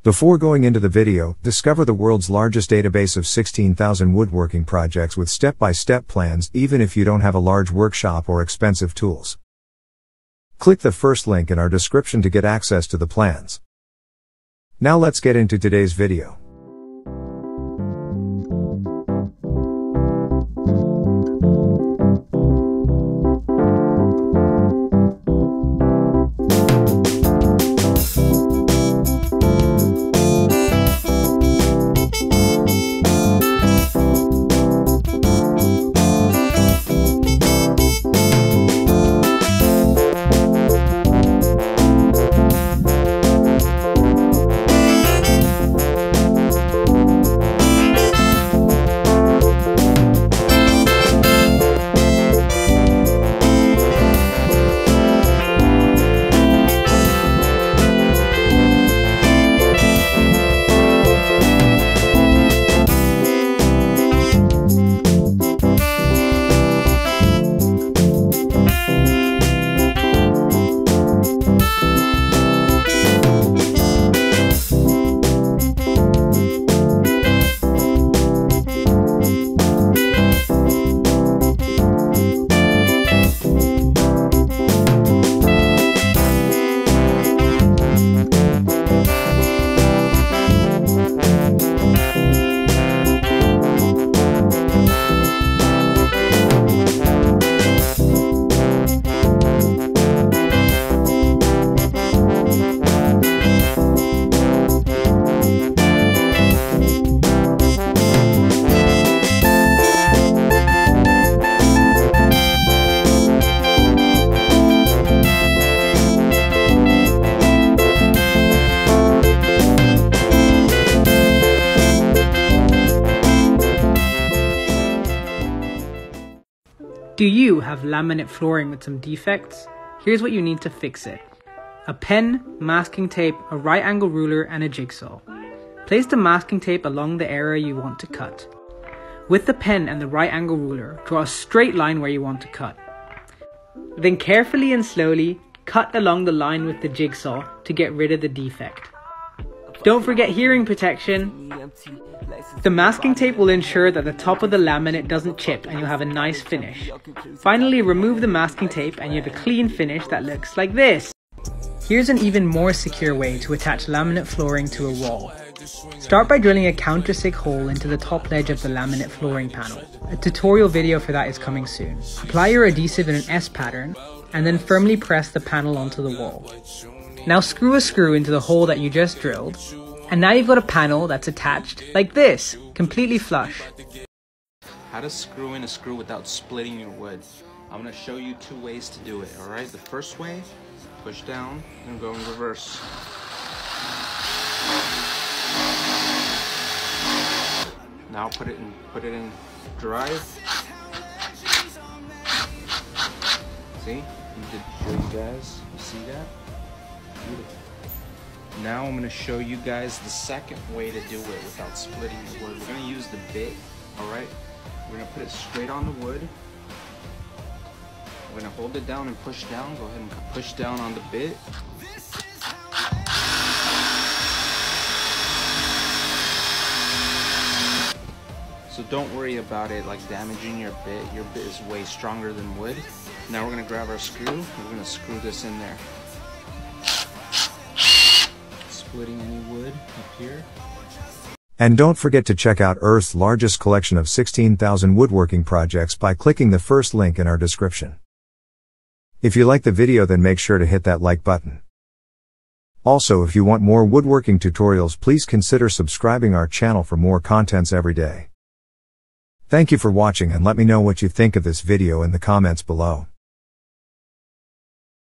Before going into the video, discover the world's largest database of 16,000 woodworking projects with step-by-step plans even if you don't have a large workshop or expensive tools. Click the first link in our description to get access to the plans. Now let's get into today's video. Do you have laminate flooring with some defects? Here's what you need to fix it. A pen, masking tape, a right angle ruler, and a jigsaw. Place the masking tape along the area you want to cut. With the pen and the right angle ruler, draw a straight line where you want to cut. Then carefully and slowly, cut along the line with the jigsaw to get rid of the defect. Don't forget hearing protection. The masking tape will ensure that the top of the laminate doesn't chip and you'll have a nice finish. Finally, remove the masking tape and you have a clean finish that looks like this. Here's an even more secure way to attach laminate flooring to a wall. Start by drilling a countersink hole into the top ledge of the laminate flooring panel. A tutorial video for that is coming soon. Apply your adhesive in an S pattern and then firmly press the panel onto the wall. Now screw a screw into the hole that you just drilled. And now you've got a panel that's attached like this, completely flush. How to screw in a screw without splitting your wood. I'm going to show you two ways to do it, alright? The first way, push down and go in reverse. Now put it in drive. See? You did show you guys. You see that? Beautiful. Now I'm going to show you guys the second way to do it without splitting the wood. We're going to use the bit, alright? We're going to put it straight on the wood. We're going to hold it down and push down. Go ahead and push down on the bit. So don't worry about it like damaging your bit. Your bit is way stronger than wood. Now we're going to grab our screw. We're going to screw this in there. Splitting any wood up here. And don't forget to check out Earth's largest collection of 16,000 woodworking projects by clicking the first link in our description. If you like the video, then make sure to hit that like button. Also, if you want more woodworking tutorials, please consider subscribing our channel for more contents every day. Thank you for watching and let me know what you think of this video in the comments below.